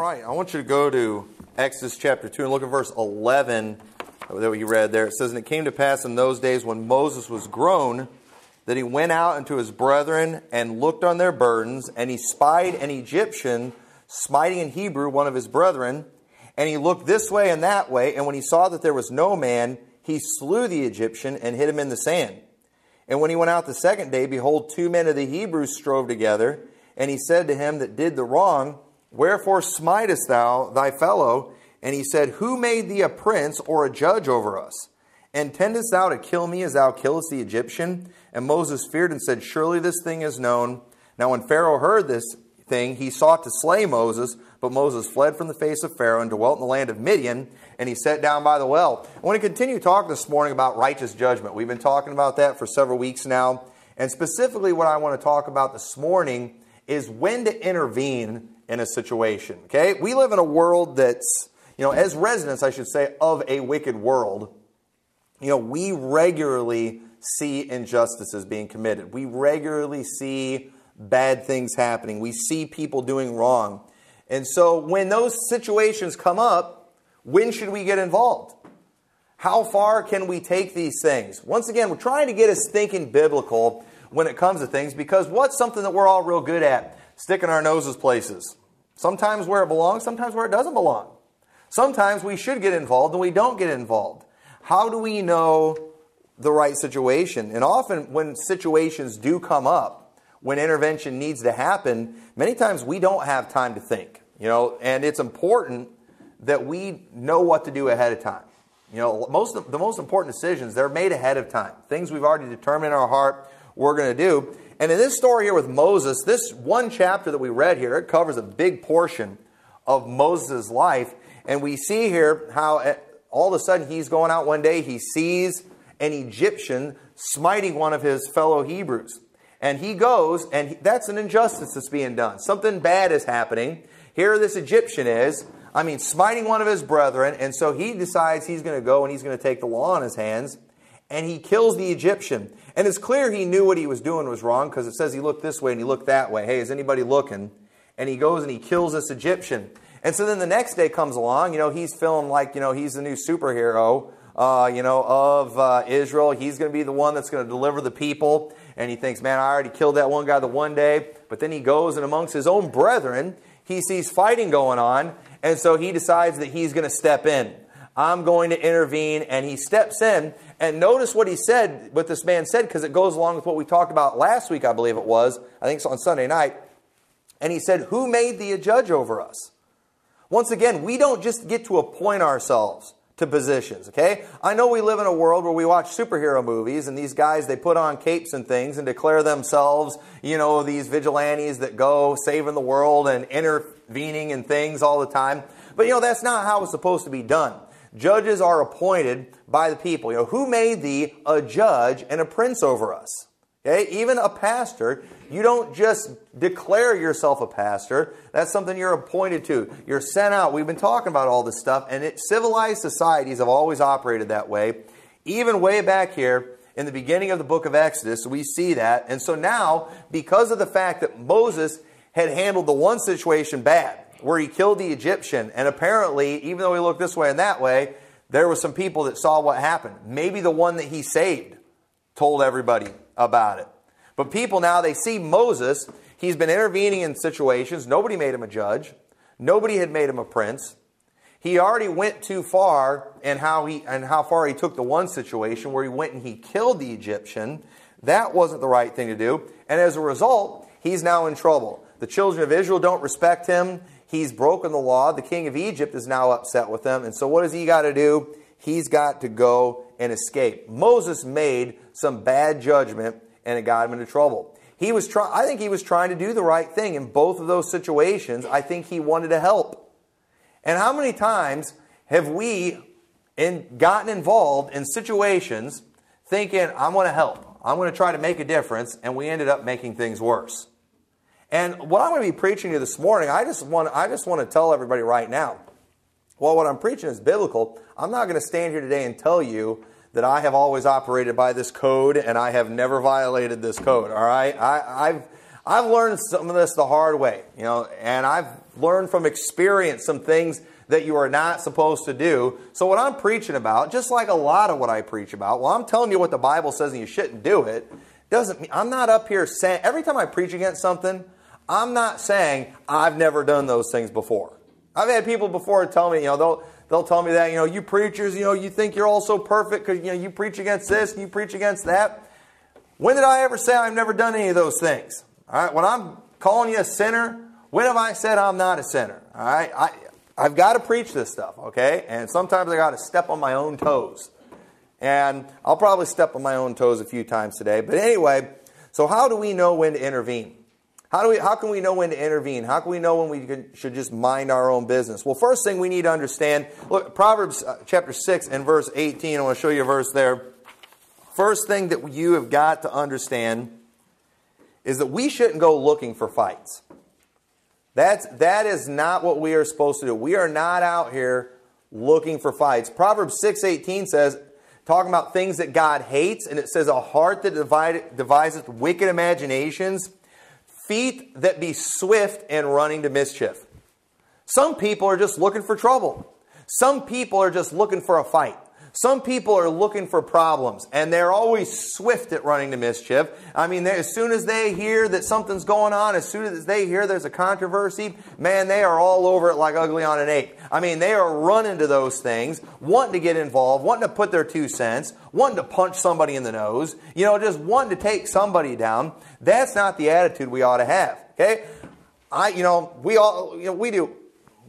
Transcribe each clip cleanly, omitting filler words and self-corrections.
right, I want you to go to Exodus chapter 2 and look at verse 11 that we read there. It says, "And it came to pass in those days when Moses was grown, that he went out unto his brethren and looked on their burdens, and he spied an Egyptian smiting in Hebrew one of his brethren. And he looked this way and that way, and when he saw that there was no man, he slew the Egyptian and hid him in the sand. And when he went out the second day, behold, 2 men of the Hebrews strove together. And he said to him that did the wrong, Wherefore smitest thou thy fellow? And he said, Who made thee a prince or a judge over us? And intendest thou to kill me as thou killest the Egyptian? And Moses feared and said, Surely this thing is known. Now when Pharaoh heard this thing, he sought to slay Moses, but Moses fled from the face of Pharaoh and dwelt in the land of Midian, and he sat down by the well." I want to continue talking this morning about righteous judgment. We've been talking about that for several weeks now. And specifically what I want to talk about this morning is when to intervene in a situation. Okay? We live in a world that's, as residents, I should say, of a wicked world, we regularly see injustices being committed. We regularly see bad things happening. We see people doing wrong. And so when those situations come up, when should we get involved? How far can we take these things? Once again, we're trying to get us thinking biblical when it comes to things, because what's something that we're all real good at? Sticking our noses places. Sometimes where it belongs, sometimes where it doesn't belong. Sometimes we should get involved and we don't get involved. How do we know the right situation? And often when situations do come up, when intervention needs to happen, many times we don't have time to think. And it's important that we know what to do ahead of time. The most important decisions, they're made ahead of time. Things we've already determined in our heart we're going to do. And in this story here with Moses, this one chapter that we read here, it covers a big portion of Moses' life. And we see here how all of a sudden he's going out one day, he sees an Egyptian smiting one of his fellow Hebrews. And he goes, and that's an injustice that's being done. Something bad is happening. Here this Egyptian is, smiting one of his brethren. And so he decides he's going to go and he's going to take the law in his hands. And he kills the Egyptian. And it's clear he knew what he was doing was wrong, because it says he looked this way and he looked that way. Hey, is anybody looking? And he goes and he kills this Egyptian. And so then the next day comes along, he's feeling like, he's the new superhero, of Israel. He's going to be the one that's going to deliver the people. And he thinks, man, I already killed that one guy the one day. But then he goes and amongst his own brethren, he sees fighting going on. And so he decides that he's going to step in. I'm going to intervene. And he steps in. And notice what this man said, because it goes along with what we talked about last week, I believe it was. I think it's on Sunday night. And he said, Who made thee a judge over us? Once again, we don't just get to appoint ourselves to positions, okay? I know we live in a world where we watch superhero movies, and these guys, they put on capes and things and declare themselves, these vigilantes that go saving the world and intervening in things all the time. But, that's not how it's supposed to be done. Judges are appointed by the people. Who made thee a judge and a prince over us? Okay? Even a pastor, you don't just declare yourself a pastor. That's something you're appointed to. You're sent out. We've been talking about all this stuff, and civilized societies have always operated that way. Even way back here in the beginning of the book of Exodus, we see that. And so now, because of the fact that Moses had handled the one situation bad, where he killed the Egyptian, and apparently, even though he looked this way and that way, there were some people that saw what happened. Maybe the one that he saved told everybody about it. But people now, they see Moses. He's been intervening in situations. Nobody made him a judge. Nobody had made him a prince. He already went too far in how far he took the one situation where he went and he killed the Egyptian. That wasn't the right thing to do. And as a result, he's now in trouble. The children of Israel don't respect him. He's broken the law. The king of Egypt is now upset with them. And so what does he got to do? He's got to go and escape. Moses made some bad judgment, and it got him into trouble. I think he was trying to do the right thing in both of those situations. I think he wanted to help. And how many times have we gotten involved in situations thinking, I'm going to help. I'm going to try to make a difference, and we ended up making things worse. And what I'm going to be preaching to you this morning, I just want to tell everybody right now, well, what I'm preaching is biblical. I'm not going to stand here today and tell you that I have always operated by this code and I have never violated this code. All right, I've learned some of this the hard way, and I've learned from experience some things that you are not supposed to do. So what I'm preaching about, just like a lot of what I preach about, well, I'm telling you what the Bible says and you shouldn't do it, doesn't mean, I'm not up here saying, every time I preach against something, I'm not saying I've never done those things before. I've had people before tell me, they'll tell me that, you preachers, you think you're all so perfect because, you preach against this and you preach against that. When did I ever say I've never done any of those things? All right, when I'm calling you a sinner, when have I said I'm not a sinner? All right, I've got to preach this stuff, okay? And sometimes I got to step on my own toes. And I'll probably step on my own toes a few times today. But anyway, so how do we know when to intervene? How can we know when to intervene? How can we know when we should just mind our own business? Well, first thing we need to understand, look, Proverbs chapter 6 and verse 18, I want to show you a verse there. First thing that you have got to understand is that we shouldn't go looking for fights. That is not what we are supposed to do. We are not out here looking for fights. Proverbs 6:18 says, talking about things that God hates, and it says, a heart that deviseth wicked imaginations, feet that be swift in running to mischief. Some people are just looking for trouble. Some people are just looking for a fight. Some people are looking for problems, and they're always swift at running to mischief. I mean, as soon as they hear that something's going on, as soon as they hear there's a controversy, man, they are all over it like ugly on an ape. I mean, they are running to those things, wanting to get involved, wanting to put their 2 cents, wanting to punch somebody in the nose, just wanting to take somebody down. That's not the attitude we ought to have, okay?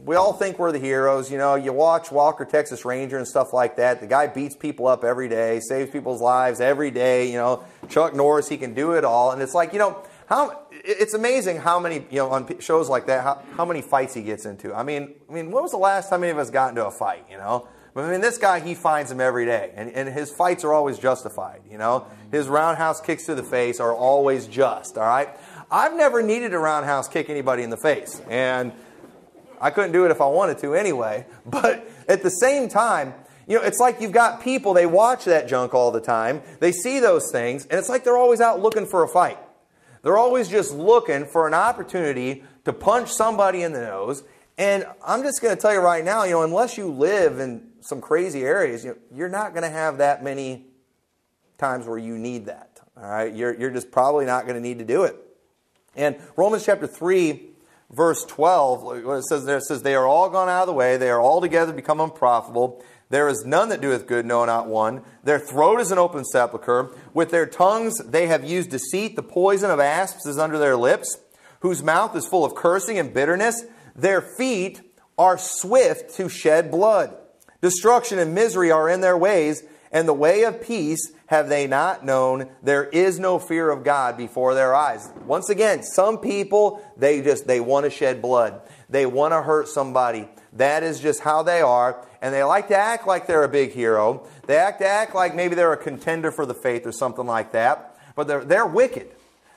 We all think we're the heroes. You watch Walker, Texas Ranger and stuff like that. The guy beats people up every day, saves people's lives every day. Chuck Norris, he can do it all. And it's like, it's amazing how many, on shows like that, how many fights he gets into. I mean, when was the last time any of us got into a fight, this guy, he finds them every day. And his fights are always justified, His roundhouse kicks to the face are always just, all right? I've never needed to roundhouse kick anybody in the face. And I couldn't do it if I wanted to anyway. But at the same time, it's like you've got people, they watch that junk all the time. They see those things, and it's like they're always out looking for a fight. They're always just looking for an opportunity to punch somebody in the nose. And I'm just going to tell you right now, unless you live in some crazy areas, you're not going to have that many times where you need that. All right, you're just probably not going to need to do it. And Romans chapter 3, verse 12, what it says there, it says, they are all gone out of the way, they are all together become unprofitable. There is none that doeth good, no, not one. Their throat is an open sepulchre. With their tongues they have used deceit. The poison of asps is under their lips, whose mouth is full of cursing and bitterness. Their feet are swift to shed blood. Destruction and misery are in their ways, and the way of peace have they not known. There is no fear of God before their eyes. Once again, some people, they want to shed blood. They want to hurt somebody. That is just how they are. And they like to act like they're a big hero. They act like maybe they're a contender for the faith or something like that. But they're wicked.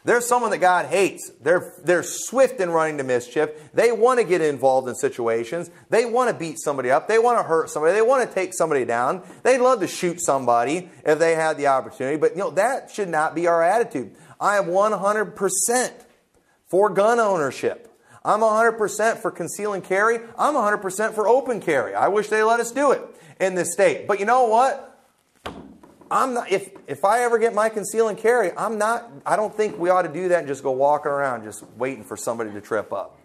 They're someone that God hates. They're swift in running to mischief. They want to get involved in situations. They want to beat somebody up. They want to hurt somebody. They want to take somebody down. They'd love to shoot somebody if they had the opportunity. But that should not be our attitude. I am 100% for gun ownership. I'm 100% for conceal and carry. I'm 100% for open carry. I wish they let us do it in this state. But you know what? I'm not, if I ever get my conceal and carry, I don't think we ought to do that and just go walking around just waiting for somebody to trip up.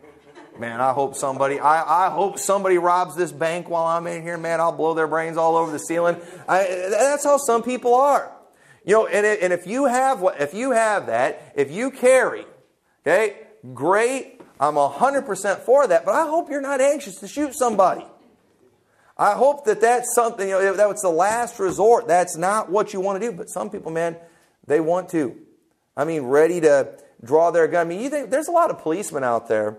Man, I hope somebody robs this bank while I'm in here. Man, I'll blow their brains all over the ceiling. That's how some people are. And if you have that, if you carry, okay, great. I'm 100% for that, but I hope you're not anxious to shoot somebody. I hope that's something, that was the last resort. That's not what you want to do. But some people, man, they want to. Ready to draw their gun. There's a lot of policemen out there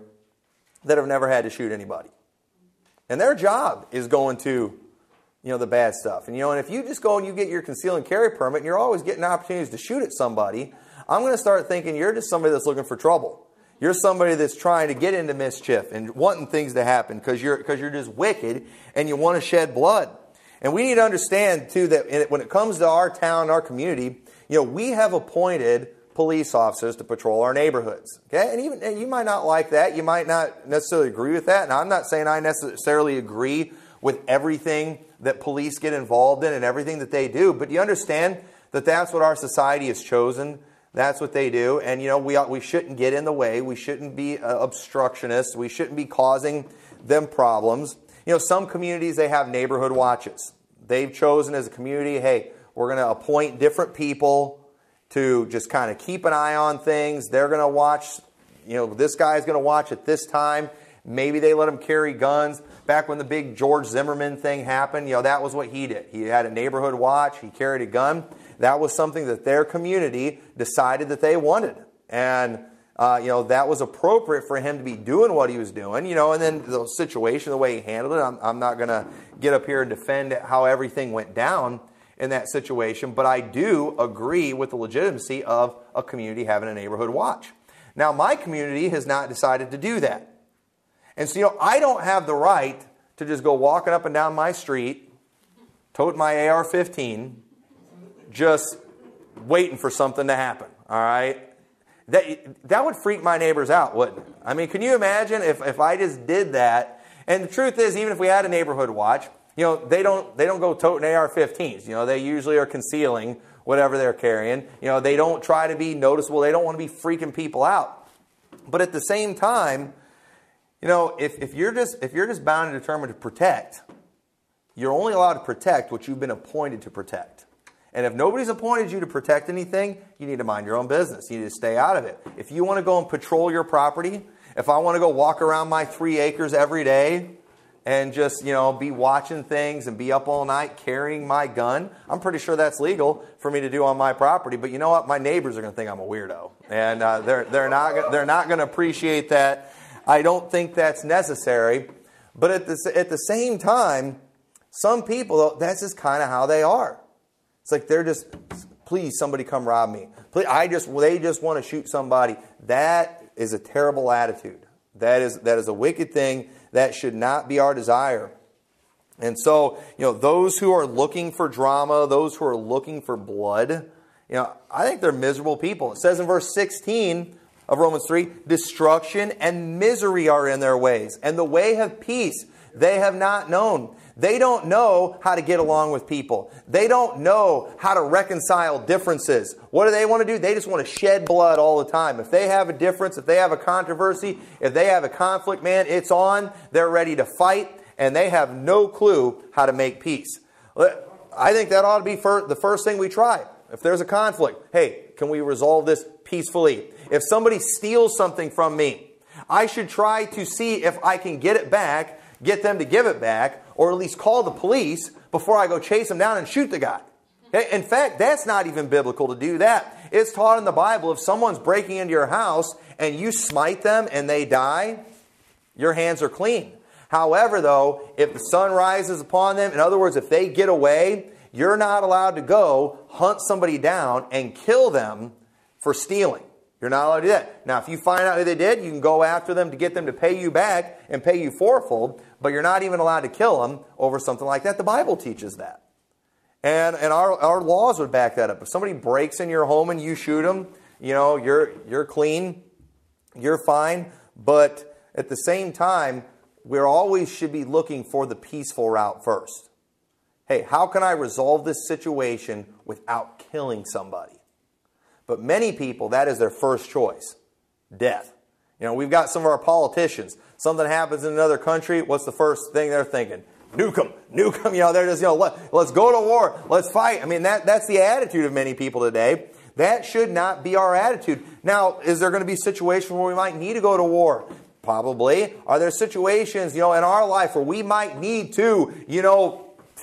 that have never had to shoot anybody. And their job is going to, the bad stuff. And if you just go and you get your conceal and carry permit and you're always getting opportunities to shoot at somebody, I'm going to start thinking you're just somebody that's looking for trouble. You're somebody that's trying to get into mischief and wanting things to happen because you're just wicked and you want to shed blood. And we need to understand, too, that when it comes to our town, our community, we have appointed police officers to patrol our neighborhoods. Okay? And you might not like that. You might not necessarily agree with that. Now, I'm not saying I necessarily agree with everything that police get involved in and everything that they do. But you understand that that's what our society has chosen. That's what they do. And, we shouldn't get in the way. We shouldn't be obstructionists. We shouldn't be causing them problems. Some communities, they have neighborhood watches. They've chosen as a community, hey, we're going to appoint different people to just kind of keep an eye on things. They're going to watch, this guy's going to watch at this time. Maybe they let him carry guns. Back when the big George Zimmerman thing happened, that was what he did. He had a neighborhood watch. He carried a gun. That was something that their community decided that they wanted. And, that was appropriate for him to be doing what he was doing. And then the situation, the way he handled it, I'm not going to get up here and defend how everything went down in that situation. But I do agree with the legitimacy of a community having a neighborhood watch. Now, my community has not decided to do that. And so, I don't have the right to just go walking up and down my street, toting my AR-15, just waiting for something to happen, all right? That would freak my neighbors out, wouldn't it? I mean, can you imagine if I just did that? And the truth is, even if we had a neighborhood watch, they don't go toting AR-15s. They usually are concealing whatever they're carrying. They don't try to be noticeable. They don't want to be freaking people out. But at the same time, if you're just bound and determined to protect, you're only allowed to protect what you've been appointed to protect. And if nobody's appointed you to protect anything, you need to mind your own business. You need to stay out of it. If you want to go and patrol your property, if I want to go walk around my 3 acres every day and just, be watching things and be up all night carrying my gun, I'm pretty sure that's legal for me to do on my property. But you know what? My neighbors are going to think I'm a weirdo. And they're not going to appreciate that. I don't think that's necessary. But at the same time, some people, that's just kind of how they are. It's like they're just, please, somebody come rob me. Please, they just want to shoot somebody. That is a terrible attitude. That is a wicked thing. That should not be our desire. And so, those who are looking for drama, those who are looking for blood, I think they're miserable people. It says in verse 16 of Romans 3, destruction and misery are in their ways, and the way of peace they have not known. They don't know how to get along with people. They don't know how to reconcile differences. What do they want to do? They just want to shed blood all the time. If they have a difference, if they have a controversy, if they have a conflict, man, it's on. They're ready to fight, and they have no clue how to make peace. I think that ought to be the first thing we try. If there's a conflict, hey, can we resolve this peacefully? If somebody steals something from me, I should try to see if I can get it back, get them to give it back, or at least call the police before I go chase them down and shoot the guy. In fact, that's not even biblical to do that. It's taught in the Bible, if someone's breaking into your house and you smite them and they die, your hands are clean. However, though, if the sun rises upon them, in other words, if they get away, you're not allowed to go hunt somebody down and kill them for stealing. You're not allowed to do that. Now, if you find out who they did, you can go after them to get them to pay you back and pay you fourfold, but you're not even allowed to kill them over something like that. The Bible teaches that. And our laws would back that up. If somebody breaks in your home and you shoot them, you're clean, you're fine. But at the same time, we always should be looking for the peaceful route first. Hey, how can I resolve this situation without killing somebody? But many people, that is their first choice. Death. We've got some of our politicians. Something happens in another country, what's the first thing they're thinking? Nuke them. They're just, let's go to war. Let's fight. I mean, that's the attitude of many people today. That should not be our attitude. Now, is there going to be situations where we might need to go to war? Probably. Are there situations, in our life where we might need to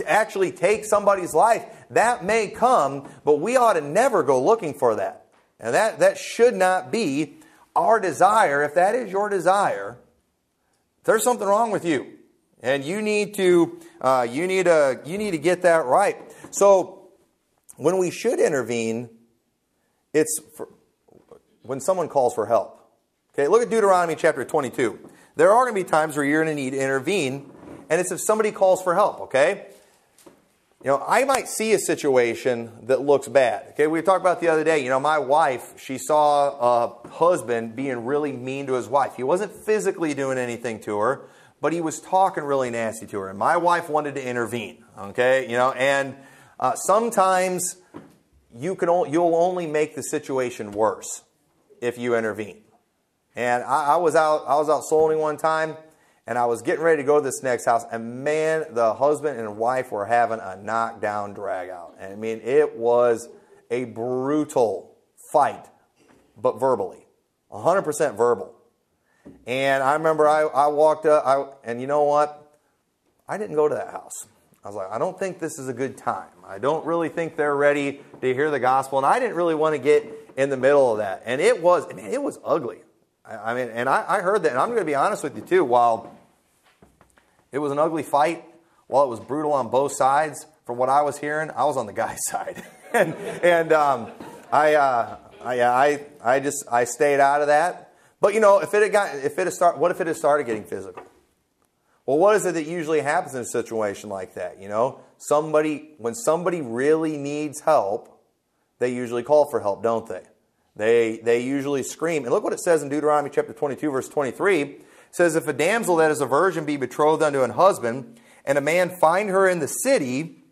actually take somebody's life? That may come, but we ought to never go looking for that. And that should not be our desire. If that is your desire, there's something wrong with you. And you need to get that right. So when we should intervene, it's when someone calls for help. Okay, look at Deuteronomy chapter 22. There are going to be times where you're going to need to intervene, and it's if somebody calls for help, okay? I might see a situation that looks bad. Okay, we talked about the other day, my wife, she saw a husband being really mean to his wife. He wasn't physically doing anything to her, but he was talking really nasty to her. And my wife wanted to intervene. Okay, and sometimes you'll only make the situation worse if you intervene. And I was out soul-winning one time, and I was getting ready to go to this next house, and man, the husband and wife were having a knockdown drag-out. And I mean, it was a brutal fight, but verbally, 100% verbal. And I remember I walked up, and you know what? I didn't go to that house. I was like, I don't think this is a good time. I don't really think they're ready to hear the gospel, and I didn't really want to get in the middle of that. And it was ugly. I heard that, and I'm going to be honest with you too, while it was an ugly fight, while it was brutal on both sides, from what I was hearing, I was on the guy's side. I stayed out of that. But what if it had started getting physical? Well, what is it that usually happens in a situation like that? When somebody really needs help, they usually call for help, don't they? They usually scream. And look what it says in Deuteronomy chapter 22, verse 23. It says, if a damsel that is a virgin be betrothed unto an husband, and a man find her in the city,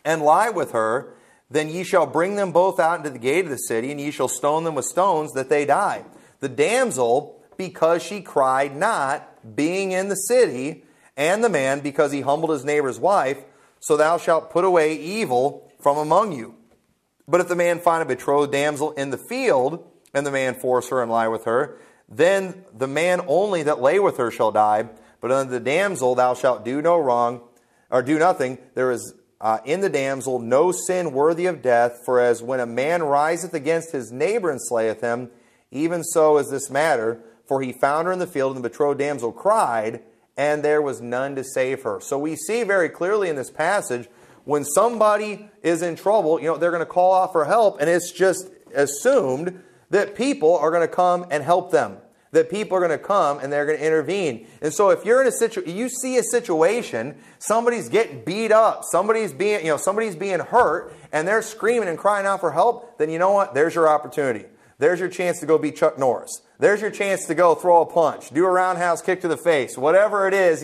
and lie with her, then ye shall bring them both out into the gate of the city, and ye shall stone them with stones, that they die. The damsel, because she cried not, being in the city, and the man, because he humbled his neighbor's wife, so thou shalt put away evil from among you. But if the man find a betrothed damsel in the field, and the man force her and lie with her, then the man only that lay with her shall die. But unto the damsel thou shalt do no wrong, or do nothing. There is in the damsel no sin worthy of death. For as when a man riseth against his neighbor and slayeth him, even so is this matter. For he found her in the field, and the betrothed damsel cried, and there was none to save her. So we see very clearly in this passage, when somebody is in trouble, they're going to call out for help, and it's just assumed that people are going to come and help them. That people are going to come and they're going to intervene. And so if you're in you see a situation, somebody's getting beat up, somebody's being hurt, and they're screaming and crying out for help, then you know what? There's your opportunity. There's your chance to go be Chuck Norris. There's your chance to go throw a punch, do a roundhouse kick to the face, whatever it is,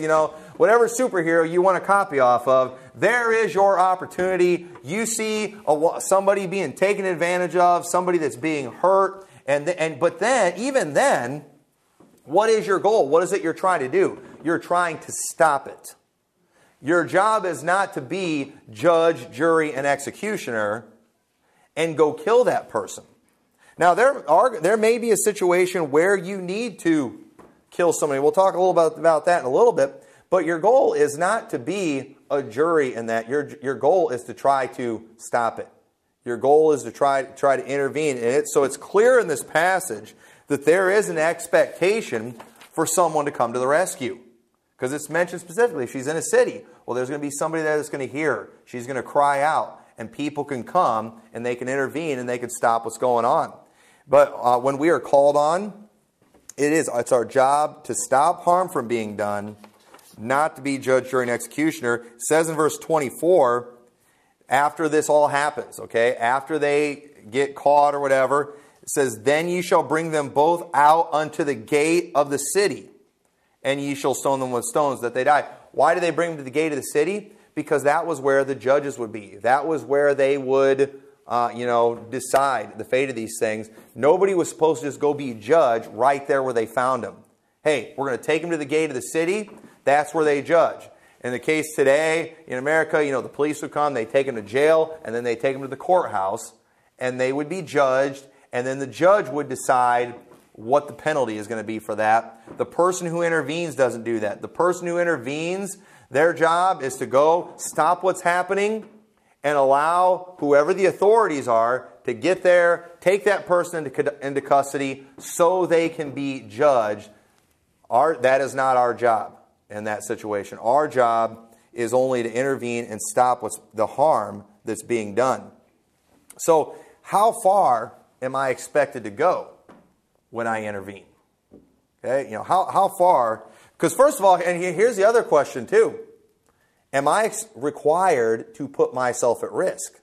whatever superhero you want to copy off of, there is your opportunity. You see somebody being taken advantage of, somebody that's being hurt, but then, even then, what is your goal? What is it you're trying to do? You're trying to stop it. Your job is not to be judge, jury, and executioner and go kill that person. Now, there may be a situation where you need to kill somebody. We'll talk a little about that in a little bit. But your goal is not to be a jury in that. Your goal is to try to stop it. Your goal is to try to intervene in it. So it's clear in this passage that there is an expectation for someone to come to the rescue. Because it's mentioned specifically, if she's in a city, well, there's going to be somebody there that's going to hear her. She's going to cry out, and people can come, and they can intervene, and they can stop what's going on. But when we are called on, it's our job to stop harm from being done, not to be judge, jury, and executioner. It says in verse 24, after this all happens, okay, after they get caught or whatever, it says, then ye shall bring them both out unto the gate of the city, and ye shall stone them with stones, that they die. Why do they bring them to the gate of the city? Because that was where the judges would be. That was where they would decide the fate of these things. Nobody was supposed to just go be judge right there where they found him. Hey, we're going to take him to the gate of the city. That's where they judge. In the case today, in America, the police would come, they take him to jail, and then they take him to the courthouse, and they would be judged, and then the judge would decide what the penalty is going to be for that. The person who intervenes doesn't do that. The person who intervenes, their job is to go stop what's happening and allow whoever the authorities are to get there, take that person into custody so they can be judged. That is not our job in that situation. Our job is only to intervene and stop the harm that's being done. So how far am I expected to go when I intervene? Okay, how far? Because first of all, and here's the other question too. am I required to put myself at risk?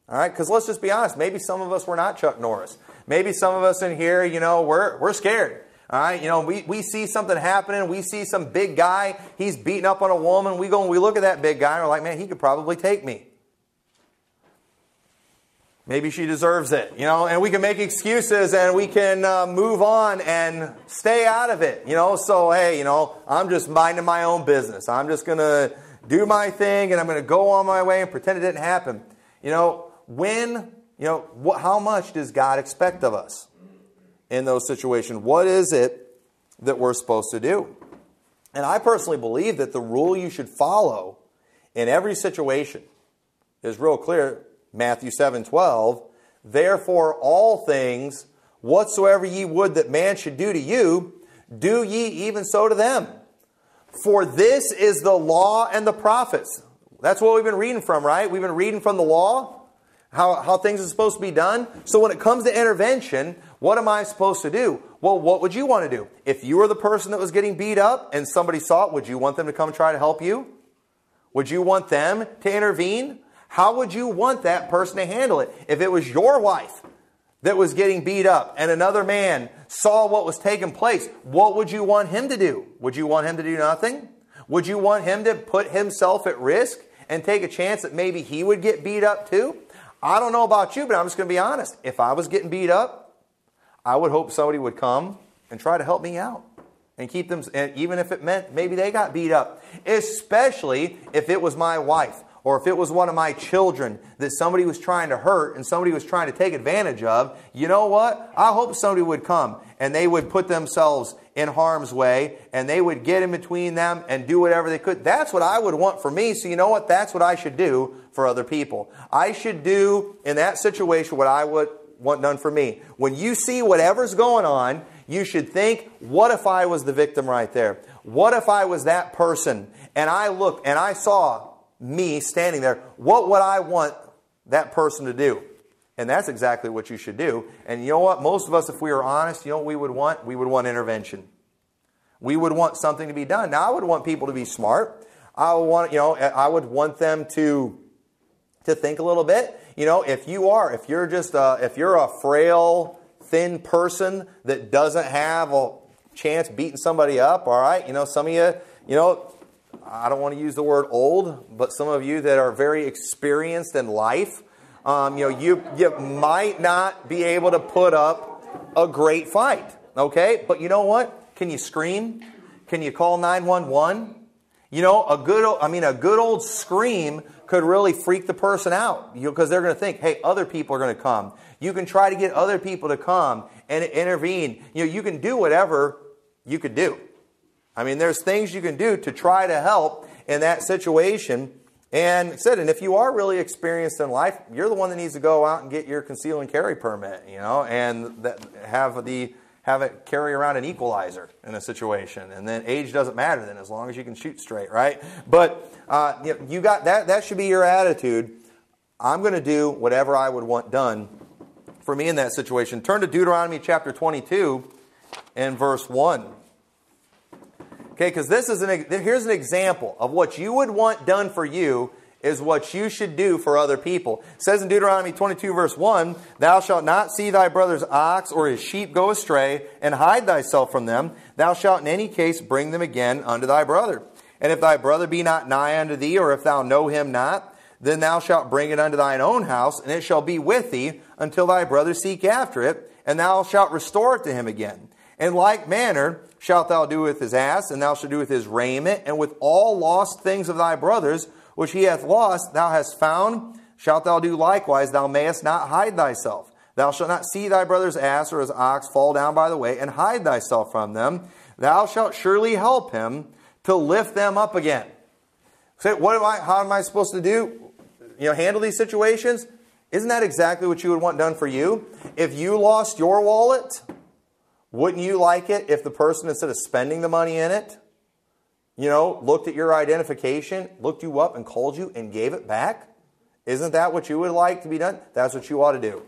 All right, because let's just be honest. Maybe some of us were not Chuck Norris. Maybe some of us in here, we're scared. All right, we see something happening. We see some big guy. He's beating up on a woman. We go and we look at that big guy and we're like, man, he could probably take me. Maybe she deserves it, and we can make excuses and we can move on and stay out of it, So, hey, I'm just minding my own business. I'm just going to do my thing and I'm going to go on my way and pretend it didn't happen. How much does God expect of us in those situations? What is it that we're supposed to do? And I personally believe that the rule you should follow in every situation is real clear. Matthew 7:12, therefore all things whatsoever ye would that man should do to you, do ye even so to them. For this is the law and the prophets. That's what we've been reading from, right? We've been reading from the law, how things are supposed to be done. So when it comes to intervention, what am I supposed to do? Well, what would you want to do? If you were the person that was getting beat up and somebody saw it, would you want them to come try to help you? Would you want them to intervene? How would you want that person to handle it? If it was your wife that was getting beat up and another man saw what was taking place, what would you want him to do? Would you want him to do nothing? Would you want him to put himself at risk and take a chance that maybe he would get beat up too? I don't know about you, but I'm just going to be honest. If I was getting beat up, I would hope somebody would come and try to help me out and keep them, and even if it meant maybe they got beat up, especially if it was my wife. Or if it was one of my children that somebody was trying to hurt and somebody was trying to take advantage of, you know what? I hope somebody would come and they would put themselves in harm's way and they would get in between them and do whatever they could. That's what I would want for me. So you know what? That's what I should do for other people. I should do in that situation what I would want done for me. When you see whatever's going on, you should think, what if I was the victim right there? What if I was that person and I looked and I saw me standing there, what would I want that person to do? And that's exactly what you should do. And you know what? Most of us, if we were honest, you know what we would want? We would want intervention. We would want something to be done. Now, I would want people to be smart. I would want them to think a little bit. If you're a frail, thin person that doesn't have a chance beating somebody up, all right? Some of you, I don't want to use the word old, but some of you that are very experienced in life, you might not be able to put up a great fight, okay? But you know what? Can you scream? Can you call 911? A good old scream could really freak the person out because they're going to think, hey, other people are going to come. You can try to get other people to come and intervene. You can do whatever you could do. There's things you can do to try to help in that situation. And if you are really experienced in life, you're the one that needs to go out and get your conceal and carry permit, and have it carry around an equalizer in a situation. And then age doesn't matter then, as long as you can shoot straight, right? But you got that. That should be your attitude. I'm going to do whatever I would want done for me in that situation. Turn to Deuteronomy chapter 22 and verse 1. Okay, because here's an example of what you would want done for you is what you should do for other people. It says in Deuteronomy 22 verse 1, thou shalt not see thy brother's ox or his sheep go astray, and hide thyself from them. Thou shalt in any case bring them again unto thy brother. And if thy brother be not nigh unto thee, or if thou know him not, then thou shalt bring it unto thine own house, and it shall be with thee until thy brother seek after it, and thou shalt restore it to him again. In like manner shalt thou do with his ass, and thou shalt do with his raiment, and with all lost things of thy brothers, which he hath lost, thou hast found, shalt thou do likewise. Thou mayest not hide thyself. Thou shalt not see thy brother's ass or his ox fall down by the way, and hide thyself from them. Thou shalt surely help him to lift them up again. So how am I supposed to do? Handle these situations? Isn't that exactly what you would want done for you? If you lost your wallet, wouldn't you like it if the person, instead of spending the money in it, looked at your identification, looked you up and called you and gave it back? Isn't that what you would like to be done? That's what you ought to do.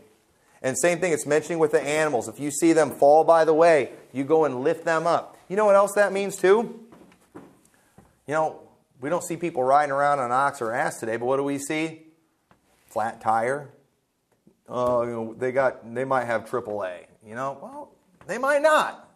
And same thing, it's mentioning with the animals. If you see them fall by the way, you go and lift them up. You know what else that means too? we don't see people riding around on an ox or ass today, but what do we see? Flat tire. They might have AAA. Well, they might not.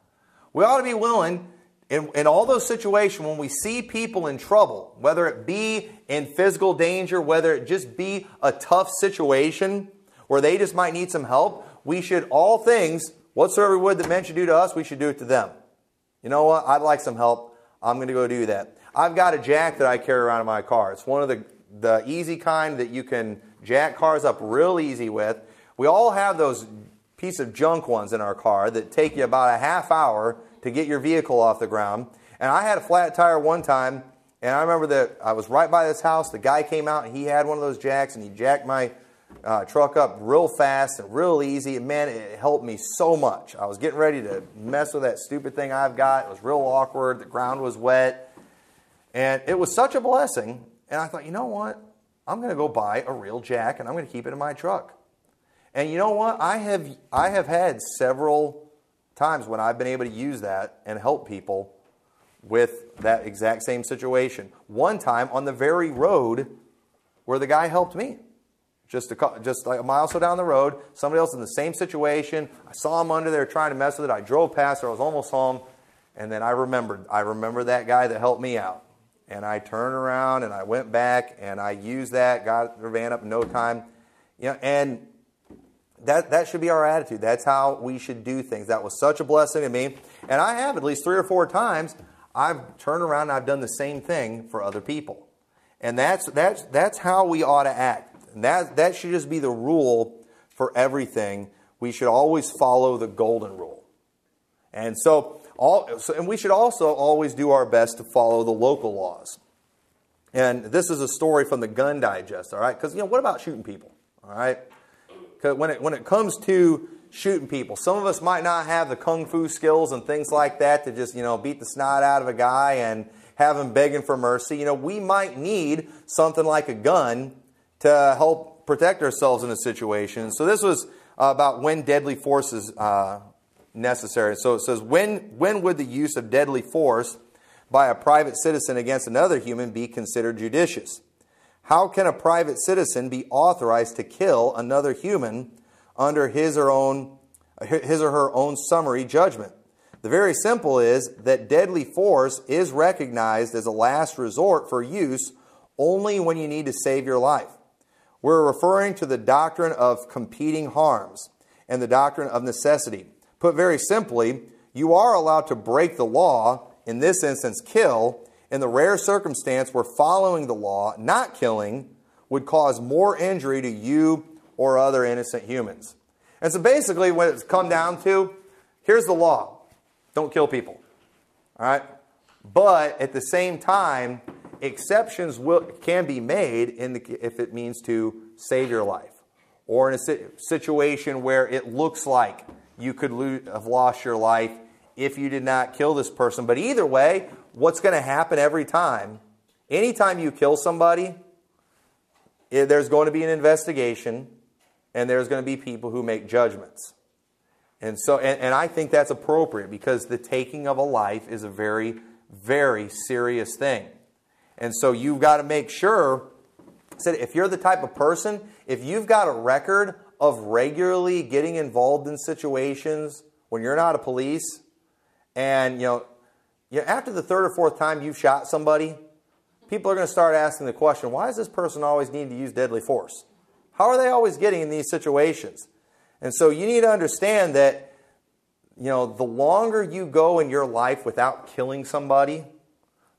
We ought to be willing, in all those situations, when we see people in trouble, whether it be in physical danger, whether it just be a tough situation where they just might need some help, we should, all things, whatsoever would that men should do to us, we should do it to them. You know what? I'd like some help. I'm going to go do that. I've got a jack that I carry around in my car. It's one of the easy kind that you can jack cars up real easy with. We all have those piece of junk ones in our car that take you about a half hour to get your vehicle off the ground. And I had a flat tire one time, and I remember that I was right by this house. The guy came out, and he had one of those jacks, and he jacked my truck up real fast and real easy. And man, it helped me so much. I was getting ready to mess with that stupid thing I've got. It was real awkward. The ground was wet. And it was such a blessing. And I thought, you know what? I'm going to go buy a real jack, and I'm going to keep it in my truck. And you know what? I have had several times when I've been able to use that and help people with that exact same situation. One time on the very road where the guy helped me. Just like a mile or so down the road, somebody else in the same situation. I saw him under there trying to mess with it. I drove past there. I was almost home. And then I remembered that guy that helped me out. And I turned around and I went back and I used that, got their van up in no time. And that should be our attitude. That's how we should do things. That was such a blessing to me. And I have at least 3 or 4 times, I've turned around and I've done the same thing for other people. And that's how we ought to act. And that should just be the rule for everything. We should always follow the golden rule. And and we should also always do our best to follow the local laws. And this is a story from the Gun Digest, all right? Because, what about shooting people, all right? Because when it comes to shooting people, some of us might not have the kung fu skills and things like that to just, beat the snot out of a guy and have him begging for mercy. We might need something like a gun to help protect ourselves in a situation. So this was about when deadly force is necessary. So it says, when would the use of deadly force by a private citizen against another human be considered judicious? How can a private citizen be authorized to kill another human under his or her own summary judgment? The very simple is that deadly force is recognized as a last resort for use only when you need to save your life. We're referring to the doctrine of competing harms and the doctrine of necessity. Put very simply, you are allowed to break the law, in this instance kill, in the rare circumstance where following the law, not killing, would cause more injury to you or other innocent humans. And so basically what it's come down to, here's the law. Don't kill people. All right? But at the same time, exceptions can be made if it means to save your life. Or in a situation where it looks like you could have lost your life if you did not kill this person. But either way, what's going to happen every time? Anytime you kill somebody, there's going to be an investigation, and there's going to be people who make judgments. And I think that's appropriate because the taking of a life is a very, very serious thing. And so you've got to make sure that if you're the type of person, if you've got a record of regularly getting involved in situations when you're not a police, and after the 3rd or 4th time you've shot somebody, people are going to start asking the question, why does this person always need to use deadly force? How are they always getting in these situations? And so you need to understand that, the longer you go in your life without killing somebody,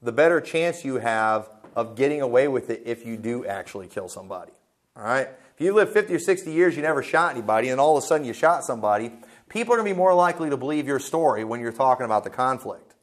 the better chance you have of getting away with it if you do actually kill somebody. All right? If you live 50 or 60 years, you never shot anybody, and all of a sudden you shot somebody, people are going to be more likely to believe your story when you're talking about the conflict.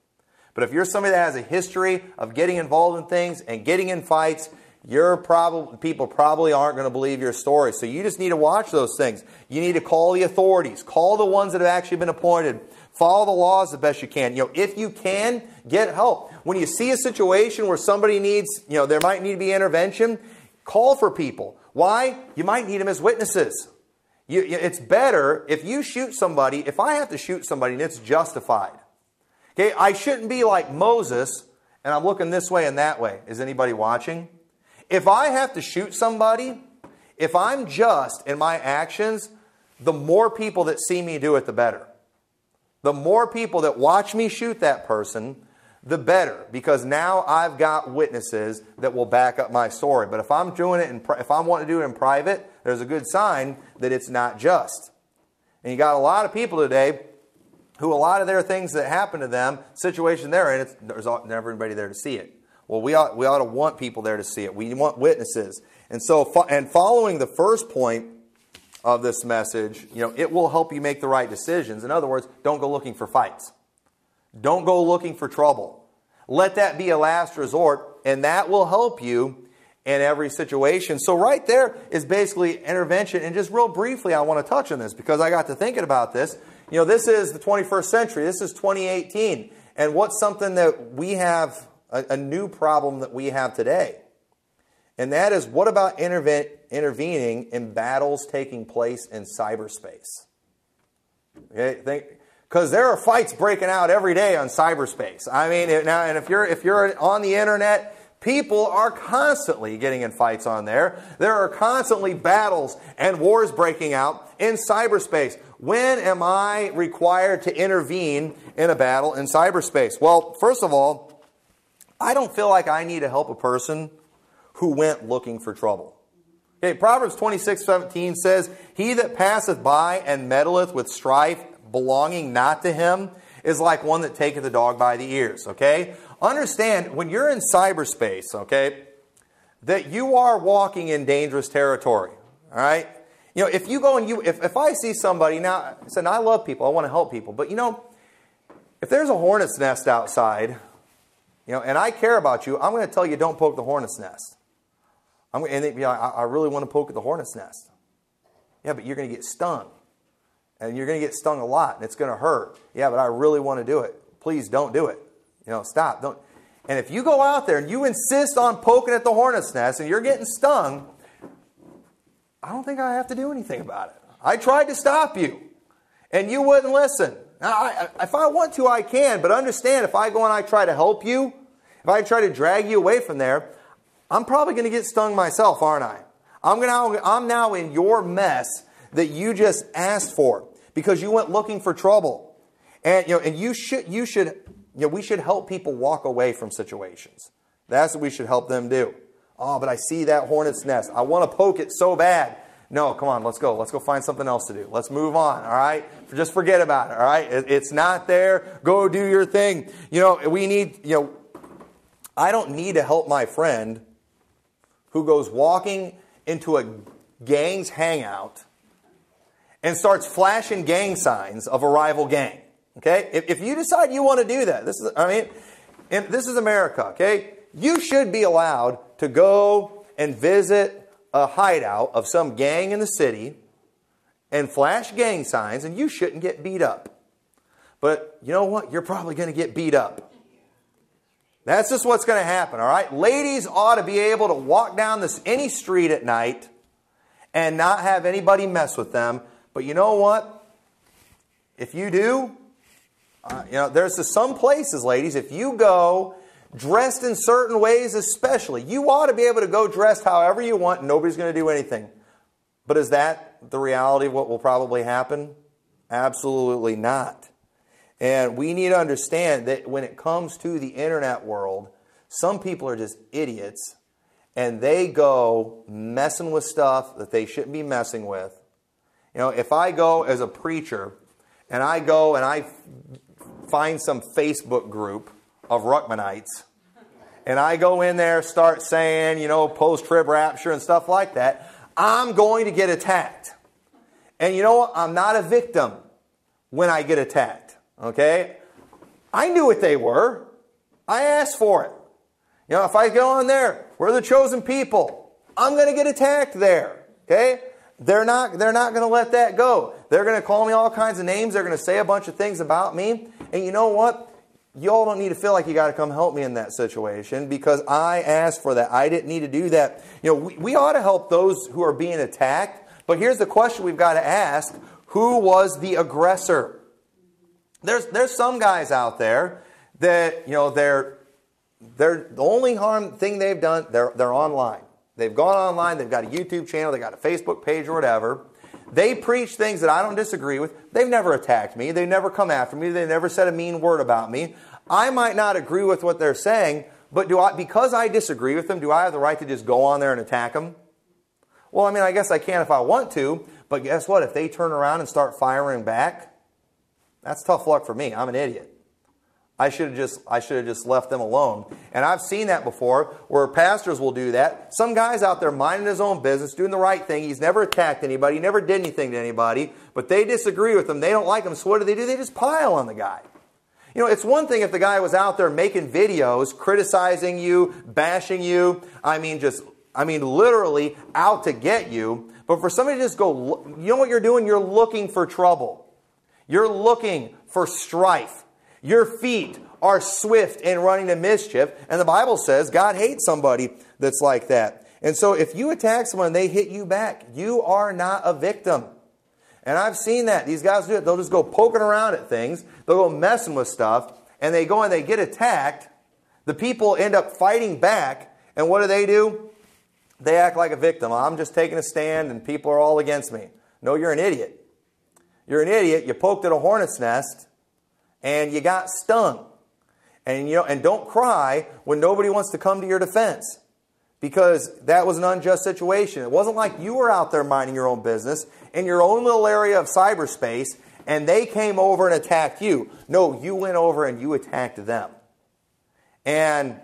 But if you're somebody that has a history of getting involved in things and getting in fights, people probably aren't going to believe your story. So you just need to watch those things. You need to call the authorities. Call the ones that have actually been appointed. Follow the laws the best you can. If you can, get help. When you see a situation where somebody needs, there might need to be intervention, call for people. Why? You might need them as witnesses. It's better if you shoot somebody, if I have to shoot somebody and it's justified. Okay, I shouldn't be like Moses and I'm looking this way and that way. Is anybody watching? If I have to shoot somebody, if I'm just in my actions, the more people that see me do it, the better. The more people that watch me shoot that person, the better. Because now I've got witnesses that will back up my story. But if I'm doing it, if I'm wanting to do it in private, there's a good sign that it's not just. And you got a lot of people today who a lot of their things that happen to them, situation they're in, there's never anybody there to see it. Well, we ought to want people there to see it. We want witnesses. And so, following the first point of this message, it will help you make the right decisions. In other words, don't go looking for fights. Don't go looking for trouble. Let that be a last resort, and that will help you in every situation. So right there is basically intervention. And just real briefly, I want to touch on this because I got to thinking about this. This is the 21st century. This is 2018. And what's something that we have, a new problem that we have today? And that is, what about intervening in battles taking place in cyberspace? Okay, because there are fights breaking out every day on cyberspace. I mean, now, and if you're on the internet, people are constantly getting in fights on there. There are constantly battles and wars breaking out in cyberspace. When am I required to intervene in a battle in cyberspace? Well, first of all, I don't feel like I need to help a person who went looking for trouble. Okay, Proverbs 26:17 says, "He that passeth by and meddleth with strife belonging not to him is like one that taketh a dog by the ears." Okay? Understand, when you're in cyberspace, okay, that you are walking in dangerous territory. All right? If you go and if I see somebody, now, I love people, I want to help people, but if there's a hornet's nest outside, and I care about you, I'm going to tell you don't poke the hornet's nest. I really want to poke at the hornet's nest. Yeah, but you're going to get stung. And you're going to get stung a lot, and it's going to hurt. Yeah, but I really want to do it. Please don't do it. Stop. Don't. And if you go out there and you insist on poking at the hornet's nest and you're getting stung, I don't think I have to do anything about it. I tried to stop you, and you wouldn't listen. Now, if I want to, I can, but understand, if I go and I try to help you, if I try to drag you away from there, I'm probably going to get stung myself, aren't I? I'm now in your mess that you just asked for because you went looking for trouble. And we should help people walk away from situations. That's what we should help them do. Oh, but I see that hornet's nest. I want to poke it so bad. No, come on, let's go. Let's go find something else to do. Let's move on, all right? Just forget about it, all right? It's not there. Go do your thing. I don't need to help my friend who goes walking into a gang's hangout and starts flashing gang signs of a rival gang. Okay? If you decide you want to do that, this is America, okay? You should be allowed to go and visit a hideout of some gang in the city and flash gang signs, and you shouldn't get beat up. But you know what? You're probably going to get beat up. That's just what's going to happen, all right? Ladies ought to be able to walk down any street at night and not have anybody mess with them. But you know what? If you do, there's some places, ladies, if you go dressed in certain ways especially, you ought to be able to go dressed however you want and nobody's going to do anything. But is that the reality of what will probably happen? Absolutely not. And we need to understand that when it comes to the internet world, some people are just idiots and they go messing with stuff that they shouldn't be messing with. If I go as a preacher and I go and I find some Facebook group of Ruckmanites and I go in there, start saying, post-trib rapture and stuff like that, I'm going to get attacked. And you know what? I'm not a victim when I get attacked. Okay? I knew what they were. I asked for it. If I go in there, we're the chosen people. I'm going to get attacked there. Okay? They're not going to let that go. They're going to call me all kinds of names. They're going to say a bunch of things about me. And you know what? Y'all don't need to feel like you got to come help me in that situation because I asked for that. I didn't need to do that. We ought to help those who are being attacked. But here's the question we've got to ask. Who was the aggressor? There's some guys out there that, the only thing they've done, they're online. They've gone online, they've got a YouTube channel, they've got a Facebook page or whatever. They preach things that I don't disagree with. They've never attacked me. They've never come after me. They've never said a mean word about me. I might not agree with what they're saying, but because I disagree with them, do I have the right to just go on there and attack them? Well, I mean, I guess I can if I want to, but guess what? If they turn around and start firing back, that's tough luck for me. I'm an idiot. I should have just left them alone. And I've seen that before, where pastors will do that. Some guy's out there minding his own business, doing the right thing. He's never attacked anybody. He never did anything to anybody. But they disagree with him. They don't like him. So what do? They just pile on the guy. You know, it's one thing if the guy was out there making videos, criticizing you, bashing you. I mean, literally out to get you. But for somebody to just go, you know what you're doing? You're looking for trouble. You're looking for strife. Your feet are swift in running to mischief. And the Bible says God hates somebody that's like that. And so if you attack someone and they hit you back, you are not a victim. And I've seen that. These guys do it. They'll just go poking around at things. They'll go messing with stuff. And they go and they get attacked. The people end up fighting back. And what do? They act like a victim. I'm just taking a stand and people are all against me. No, you're an idiot. You're an idiot. You poked at a hornet's nest. And you got stung. And don't cry when nobody wants to come to your defense. Because that was an unjust situation. It wasn't like you were out there minding your own business in your own little area of cyberspace and they came over and attacked you. No, you went over and you attacked them. And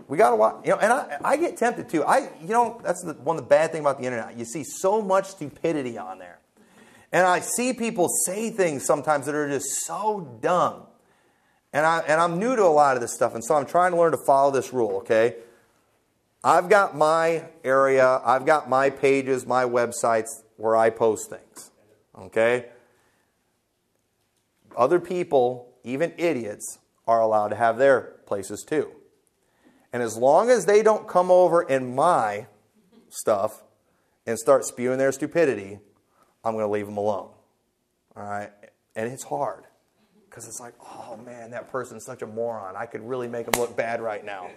we got to watch, and I get tempted too. That's one of the bad things about the internet. You see so much stupidity on there. And I see people say things sometimes that are just so dumb. And I'm new to a lot of this stuff. And so I'm trying to learn to follow this rule, okay? I've got my area. I've got my pages, my websites where I post things, okay? Other people, even idiots, are allowed to have their places too. And as long as they don't come over in my stuff and start spewing their stupidity, I'm going to leave them alone. All right? And it's hard. Because it's like, oh man, that person's such a moron. I could really make them look bad right now.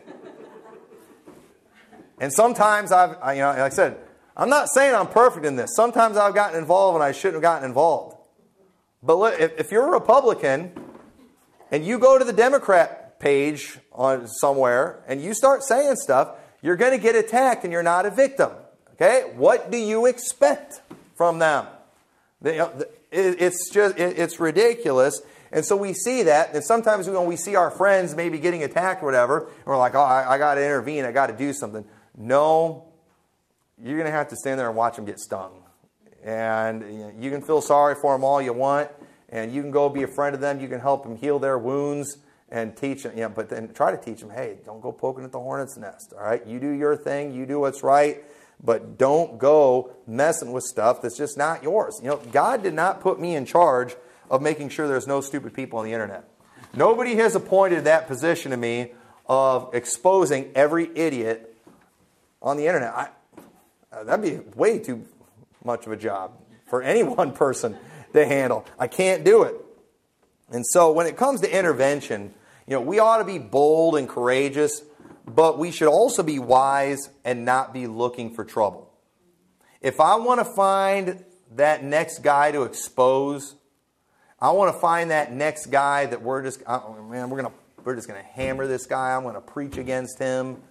And sometimes like I said, I'm not saying I'm perfect in this. Sometimes I've gotten involved and I shouldn't have gotten involved. But if you're a Republican and you go to the Democrat page on somewhere and you start saying stuff, you're going to get attacked and you're not a victim. Okay? What do you expect from them? It's ridiculous. And so we see that. And sometimes when we see our friends maybe getting attacked or whatever, and we're like, oh, I got to intervene. I got to do something. No, you're going to have to stand there and watch them get stung. And you can feel sorry for them all you want. And you can go be a friend of them. You can help them heal their wounds and teach them. But then try to teach them, hey, don't go poking at the hornet's nest. All right? You do your thing. You do what's right. But don't go messing with stuff that's just not yours. God did not put me in charge of making sure there's no stupid people on the internet. Nobody has appointed that position to me of exposing every idiot on the internet. That'd be way too much of a job for any one person to handle. I can't do it. And so when it comes to intervention, we ought to be bold and courageous, but we should also be wise and not be looking for trouble. If I want to find that next guy to expose, I want to find that next guy that we're just going to hammer this guy. I'm going to preach against him.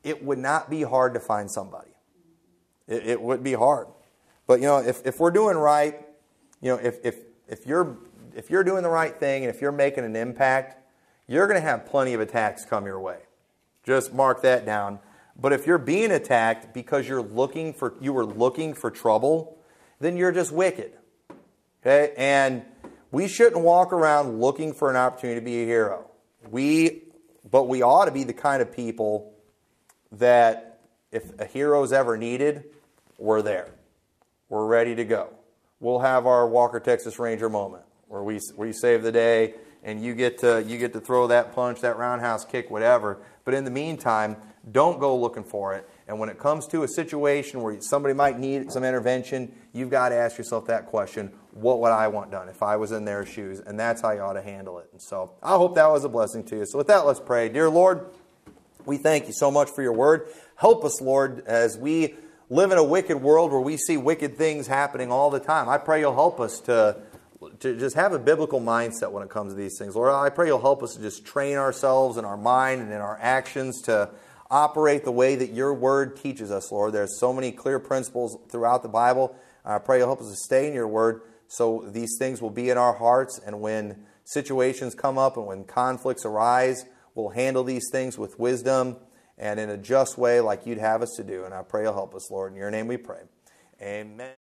It would not be hard to find somebody. It would be hard. But if we're doing right, if you're doing the right thing and if you're making an impact, you're going to have plenty of attacks come your way. Just mark that down. But if you're being attacked because you were looking for trouble, then you're just wicked. Okay? And we shouldn't walk around looking for an opportunity to be a hero. But we ought to be the kind of people that if a hero's ever needed, we're there. We're ready to go. We'll have our Walker Texas Ranger moment where we save the day and you get to throw that punch, that roundhouse kick, whatever. But in the meantime, don't go looking for it. And when it comes to a situation where somebody might need some intervention, you've got to ask yourself that question, what would I want done if I was in their shoes? And that's how you ought to handle it. And so I hope that was a blessing to you. So with that, let's pray. Dear Lord, We thank you so much for your word. Help us, Lord, as we live in a wicked world where we see wicked things happening all the time. I pray you'll help us to just have a biblical mindset when it comes to these things. Lord, I pray you'll help us to just train ourselves in our mind and in our actions to operate the way that your word teaches us, Lord. There's so many clear principles throughout the Bible. I pray you'll help us to stay in your word so these things will be in our hearts, and when situations come up and when conflicts arise, we'll handle these things with wisdom and in a just way like you'd have us to do. And I pray you'll help us, Lord. In your name we pray. Amen.